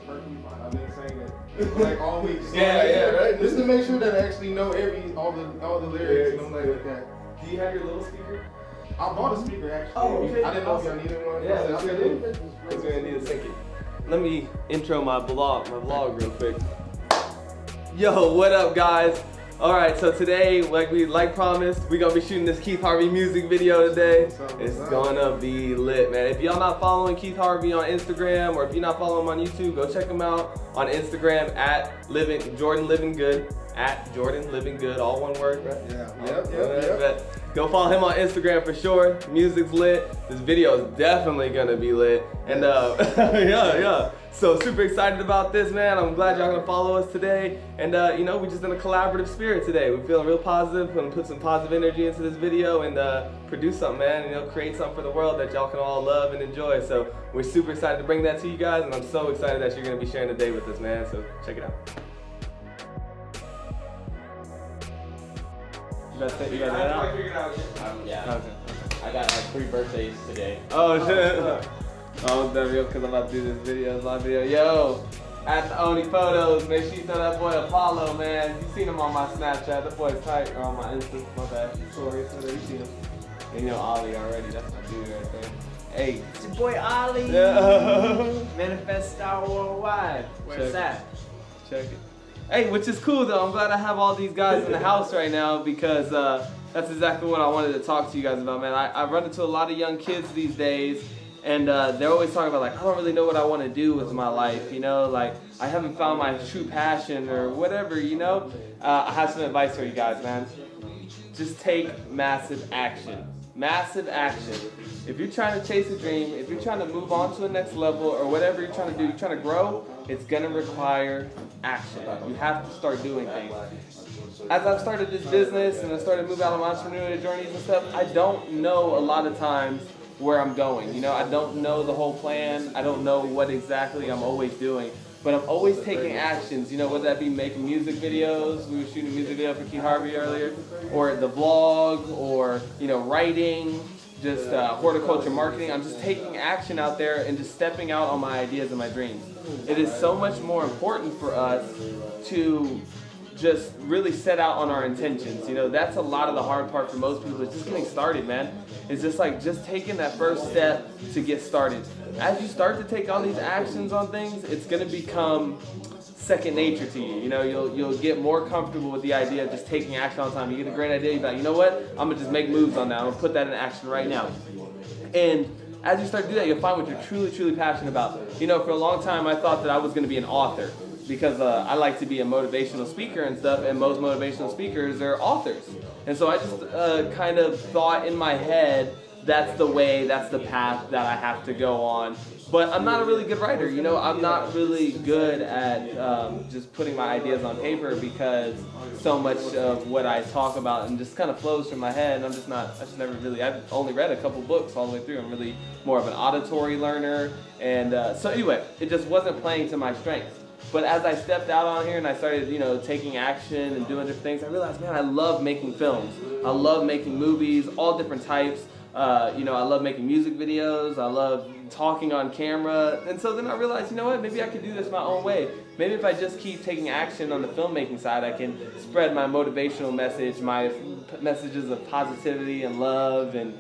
perfectly fine. I've been saying it like all week. So right. Just to make sure that I actually know all the lyrics and I'm like that. Do you have your little speaker? I bought a speaker actually. Oh, okay. I didn't know if y'all needed one. Yeah, that's good. We're gonna need a second. Let me intro my vlog real quick. Yo, what up, guys? All right, so today, like promised, we're gonna be shooting this Keith Harvey music video today. It's gonna be lit, man. If y'all not following Keith Harvey on Instagram, or if you're not following him on YouTube, go check him out on Instagram at Jordan Living Good, at Jordan Living Good, all one word, right? Yeah. Yep. Go follow him on Instagram for sure. Music's lit. This video is definitely gonna be lit. And yeah. So super excited about this, man. I'm glad y'all gonna follow us today. And you know, we just in a collaborative spirit today. We're feeling real positive. Gonna put some positive energy into this video and produce something, man. You know, create something for the world that y'all can all love and enjoy. So we're super excited to bring that to you guys, and I'm so excited that you're gonna be sharing the day with us, man. So check it out. You got that out? Yeah. Okay. I got like 3 birthdays today. Oh shit. Oh, that real because I'm about to do this video, live video. Yo, at the Oni Photos, make sure you throw that boy Apollo, man. You seen him on my Snapchat. That boy's tight, or on my Insta, my bad. Sorry, so there you see him. And you know Ollie already, that's my dude right there. Hey. It's your boy Ollie. Yeah. Manifest Star Worldwide. Where's that? Check it. Hey, which is cool though. I'm glad I have all these guys in the house right now because that's exactly what I wanted to talk to you guys about, man. I run into a lot of young kids these days, and they're always talking about, like, I don't really know what I want to do with my life, you know, like I haven't found my true passion or whatever, you know. I have some advice for you guys, man. Just take massive action. Massive action. If you're trying to chase a dream, if you're trying to move on to the next level or whatever you're trying to do, you're trying to grow, it's gonna require action. You have to start doing things. As I've started this business and I started moving out on my entrepreneurial journeys and stuff, I don't know a lot of times where I'm going. You know, I don't know the whole plan. I don't know what exactly I'm always doing. But I'm always taking actions, you know, whether that be making music videos, we were shooting a music video for Keith Harvey earlier, or the vlog, or, you know, writing, just horticulture marketing. I'm just taking action out there and just stepping out on my ideas and my dreams. It is so much more important for us to just really set out on our intentions. You know, that's a lot of the hard part for most people, is just getting started, man. It's just like just taking that first step to get started. As you start to take all these actions on things, it's gonna become second nature to you. You know, you'll get more comfortable with the idea of just taking action all the time. You get a great idea, you're like, you know what? I'm gonna just make moves on that. I'm gonna put that in action right now. And as you start to do that, you'll find what you're truly, truly passionate about. You know, for a long time, I thought that I was gonna be an author, because I like to be a motivational speaker and stuff, and most motivational speakers are authors. And so I just kind of thought in my head, that's the way, that's the path that I have to go on. But I'm not a really good writer, you know, I'm not really good at just putting my ideas on paper, because so much of what I talk about and just kind of flows from my head, and I've only read a couple books all the way through. I'm really more of an auditory learner, and so anyway, it just wasn't playing to my strengths. But as I stepped out on here and I started, you know, taking action and doing different things, I realized, man, I love making films. I love making movies, all different types. You know, I love making music videos. I love talking on camera. And so then I realized, you know what, maybe I could do this my own way. Maybe if I just keep taking action on the filmmaking side, I can spread my motivational message, my messages of positivity and love, and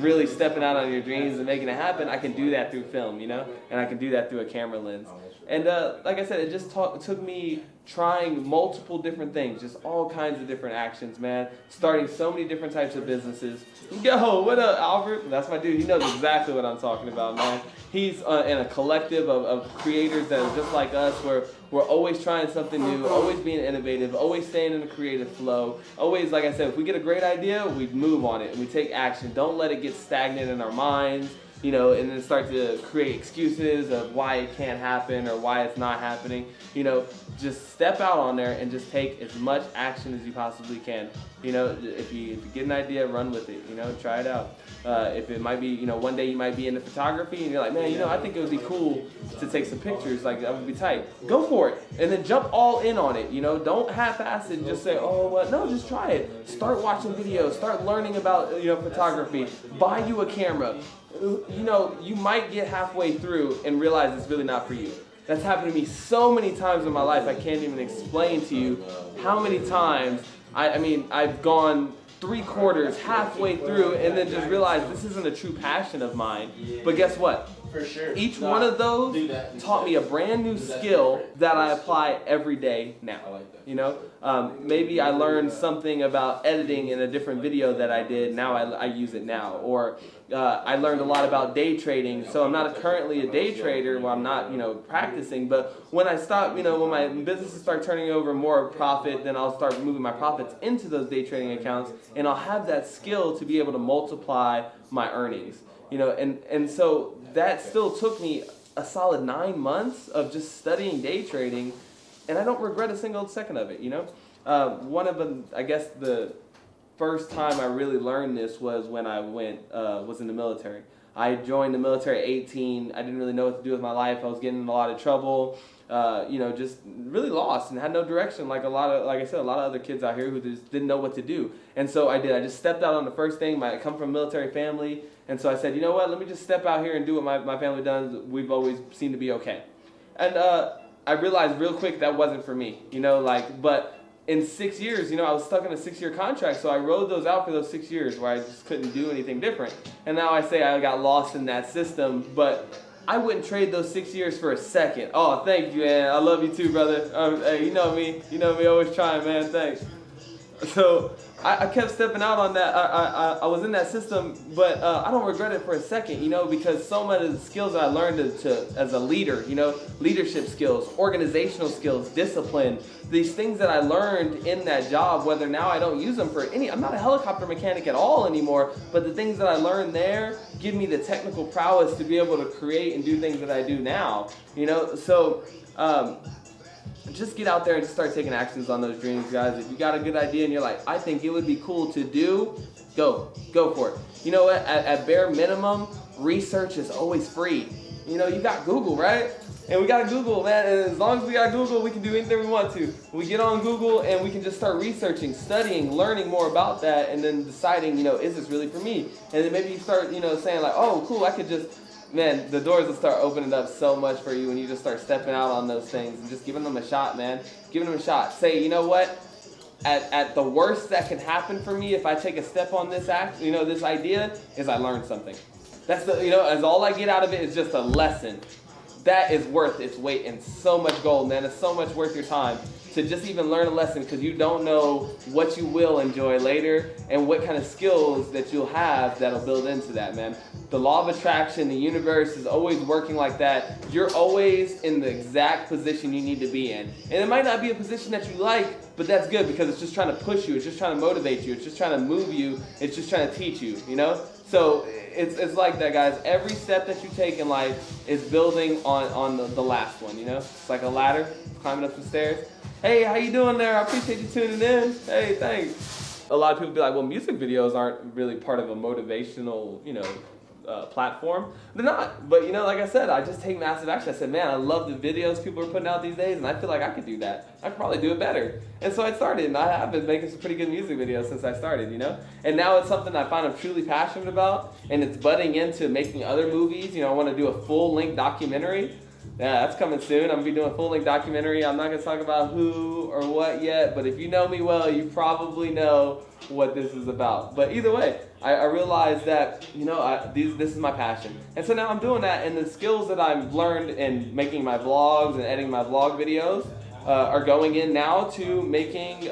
really stepping out on your dreams and making it happen. I can do that through film, you know, and I can do that through a camera lens. And like I said, it just took me trying multiple different things, just all kinds of different actions, man. Starting so many different types of businesses. Yo, what up, Albert? That's my dude. He knows exactly what I'm talking about, man. He's in a collective of creators that are just like us, where we're always trying something new, always being innovative, always staying in a creative flow. Always, like I said, if we get a great idea, we move on it and we take action. Don't let it get stagnant in our minds, you know, and then start to create excuses of why it can't happen or why it's not happening. You know, just step out on there and just take as much action as you possibly can. You know, if you get an idea, run with it, you know, try it out. If it might be, you know, one day you might be into photography and you're like, man, you know, I think it would be cool to take some pictures, like that would be tight. Go for it, and then jump all in on it, you know, don't half-ass it, just say, oh, well, no, just try it. Start watching videos, start learning about, you know, photography, buy you a camera. You know, you might get halfway through and realize it's really not for you. That's happened to me so many times in my life, I can't even explain to you how many times. I mean, I've gone 3/4, halfway through, and then just realized this isn't a true passion of mine. But guess what? For sure. Each one of those taught me a brand new skill that I apply every day now. You know, maybe I learned something about editing in a different video that I did. Now I use it now. Or I learned a lot about day trading. So I'm not currently a day trader. Well, I'm not, practicing. But when I stop, when my businesses start turning over more profit, then I'll start moving my profits into those day trading accounts, and I'll have that skill to be able to multiply my earnings. And so that still took me a solid 9 months of just studying day trading, and I don't regret a single second of it. One of the first time I really learned this was when I was in the military. I joined the military at 18. I didn't really know what to do with my life. I was getting in a lot of trouble. Just really lost and had no direction, like a lot of other kids out here who just didn't know what to do. And so I did. I just stepped out on the first thing. I come from a military family, and so I said, you know what? Let me just step out here and do what my family does. We've always seemed to be okay. And I realized real quick that wasn't for me. But in 6 years, I was stuck in a 6-year contract, so I rode those out for those 6 years where I just couldn't do anything different. And now I say I got lost in that system, but I wouldn't trade those 6 years for a second. Oh, thank you, man. I love you too, brother. Hey, you know me, always trying, man. Thanks. So I kept stepping out on that. I was in that system, but I don't regret it for a second, because so many of the skills that I learned as a leader, leadership skills, organizational skills, discipline, these things that I learned in that job, whether now I don't use them for I'm not a helicopter mechanic at all anymore, but the things that I learned there give me the technical prowess to be able to create and do things that I do now, So just get out there and just start taking actions on those dreams, guys. If you got a good idea and you're like, I think it would be cool to do, go for it. You know what? At bare minimum, research is always free. You got Google, right? And we got Google, man. And as long as we got Google, we can do anything we want to. We get on Google and we can just start researching, studying, learning more about that, and then deciding, is this really for me? And then maybe you start, saying like, oh, cool, I could just. Man, the doors will start opening up so much for you when you just start stepping out on those things and just giving them a shot, man. Giving them a shot. Say, you know what? At the worst that can happen for me if I take a step on this this idea is I learned something. That's as all I get out of it is just a lesson. That is worth its weight in so much gold, man. It's so much worth your time to just even learn a lesson, because you don't know what you will enjoy later and what kind of skills that you'll have that'll build into that, man. The law of attraction, the universe is always working like that. You're always in the exact position you need to be in. And it might not be a position that you like, but that's good because it's just trying to push you. It's just trying to motivate you. It's just trying to move you. It's just trying to teach you, So it's like that, guys. Every step that you take in life is building on the last one, It's like a ladder, climbing up some stairs. Hey, how you doing there? I appreciate you tuning in. Hey, thanks. A lot of people be like, well, music videos aren't really part of a motivational, platform. They're not. But, like I said, I just take massive action. I said, man, I love the videos people are putting out these days, and I feel like I could do that. I could probably do it better. And so I started, and I have been making some pretty good music videos since I started, And now it's something I find I'm truly passionate about, and it's budding into making other movies. I want to do a full-length documentary. Yeah, that's coming soon. I'm going to be doing a full-length documentary. I'm not going to talk about who or what yet, but if you know me well, you probably know what this is about. But either way, I realized that, this is my passion. And so now I'm doing that, and the skills that I've learned in making my vlogs and editing my vlog videos are going in now to making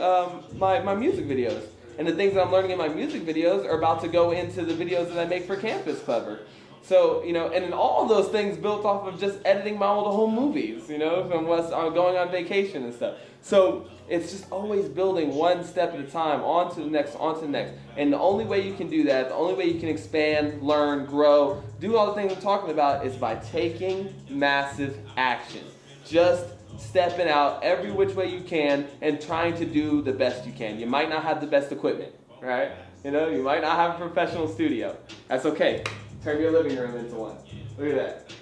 my music videos. And the things that I'm learning in my music videos are about to go into the videos that I make for Campus Clever. So, and then all those things built off of just editing my old home movies, from what's going on vacation and stuff. So it's just always building one step at a time, on to the next. And the only way you can do that, the only way you can expand, learn, grow, do all the things I'm talking about is by taking massive action. Just stepping out every which way you can and trying to do the best you can. You might not have the best equipment, right? You might not have a professional studio. That's okay. Turn your living room into one. Look at that.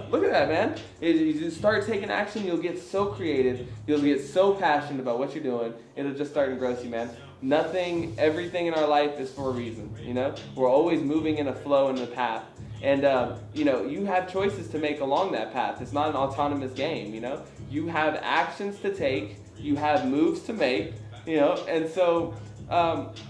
Look at that, man. You start taking action, you'll get so creative, you'll get so passionate about what you're doing, it'll just start to engross you, man. Everything in our life is for a reason, We're always moving in a flow and a path. And you know, you have choices to make along that path. It's not an autonomous game, you know. You have actions to take, you have moves to make, you know, and so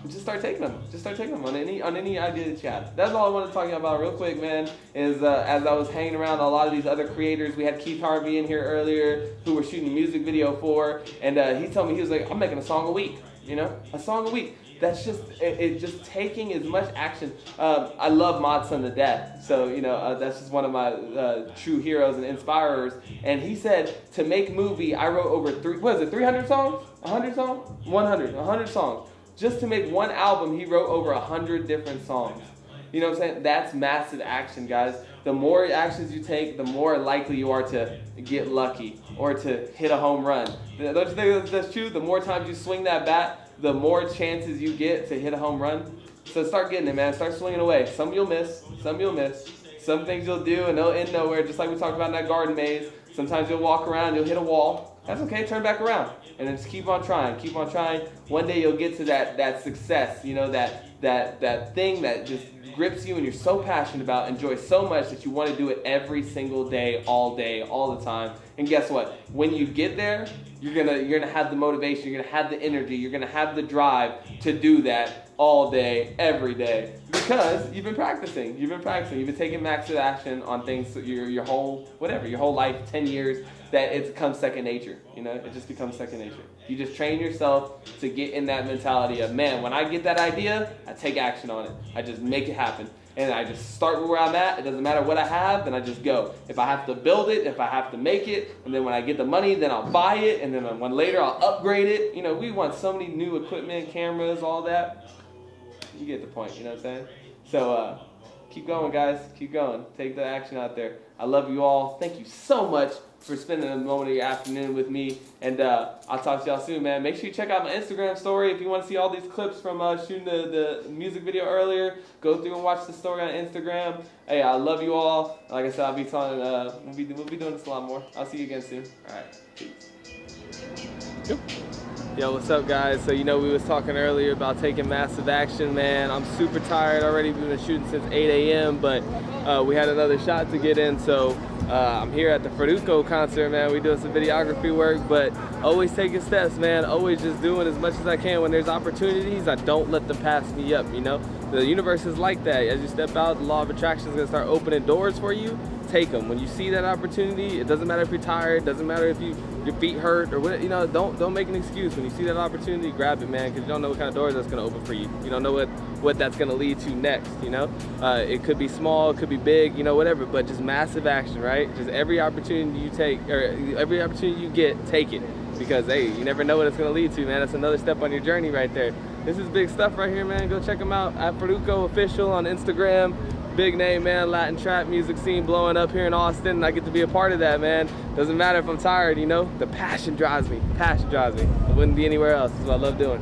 just start taking them. Just start taking them on any idea that you have. That's all I want to talk about real quick, man, is as I was hanging around a lot of these other creators, we had Keith Harvey in here earlier who we're shooting a music video for, and he told me, he was like, I'm making a song a week, you know, a song a week. That's just, it just taking as much action. I love Mod Son to death, so, you know, that's just one of my true heroes and inspirers. And he said, to make movie, I wrote over 300 songs? 100 songs? 100 songs. Just to make one album, he wrote over 100 different songs. You know what I'm saying? That's massive action, guys. The more actions you take, the more likely you are to get lucky or to hit a home run. Don't you think that's true? The more times you swing that bat, the more chances you get to hit a home run. So start getting it, man. Start swinging away. Some you'll miss. Some you'll miss. Some things you'll do and they'll end nowhere, just like we talked about in that garden maze. Sometimes you'll walk around, you'll hit a wall. That's okay. Turn back around. And then just keep on trying. Keep on trying. One day you'll get to that success, you know, that thing that just grips you and you're so passionate about, enjoy so much that you want to do it every single day, all the time. And guess what? When you get there, you're gonna have the motivation, you're gonna have the energy, you're gonna have the drive to do that all day, every day, because you've been practicing. You've been taking massive action on things your whole life, 10 years, that it becomes second nature. You know, it just becomes second nature. You just train yourself to get in that mentality of, man, when I get that idea, I take action on it. I just make it happen. And I just start where I'm at. It doesn't matter what I have, then I just go. If I have to build it, if I have to make it, and then when I get the money, then I'll buy it, and then when later I'll upgrade it. You know, we want so many new equipment, cameras, all that. You get the point, you know what I'm saying? So keep going, guys. Keep going. Take the action out there. I love you all. Thank you so much for spending a moment of your afternoon with me. And I'll talk to y'all soon, man. Make sure you check out my Instagram story if you want to see all these clips from shooting the music video earlier. Go through and watch the story on Instagram. Hey, I love you all. Like I said, I'll be telling, we'll be doing this a lot more. I'll see you again soon. All right. Peace. Yep. Yo, what's up, guys? So, you know, we was talking earlier about taking massive action, man. I'm super tired already. We've been shooting since 8 a.m., but we had another shot to get in, so I'm here at the Fruitco concert, man. We doing some videography work, but always taking steps, man. Always just doing as much as I can. When there's opportunities, I don't let them pass me up, you know? The universe is like that. As you step out, the law of attraction is gonna start opening doors for you. Take them. When you see that opportunity, it doesn't matter if you're tired, doesn't matter if your feet hurt or what, you know, don't make an excuse. When you see that opportunity, grab it, man, because you don't know what kind of doors that's gonna open for you. You don't know what that's gonna lead to next, you know? It could be small, it could be big, you know, whatever, but just massive action, right? Just every opportunity you take, or every opportunity you get, take it. Because, hey, you never know what it's gonna lead to, man. That's another step on your journey right there. This is big stuff right here, man. Go check them out at Fruitco Official on Instagram. Big name, man. Latin trap music scene blowing up here in Austin. I get to be a part of that, man. Doesn't matter if I'm tired, you know. The passion drives me. Passion drives me. I wouldn't be anywhere else. That's what I love doing.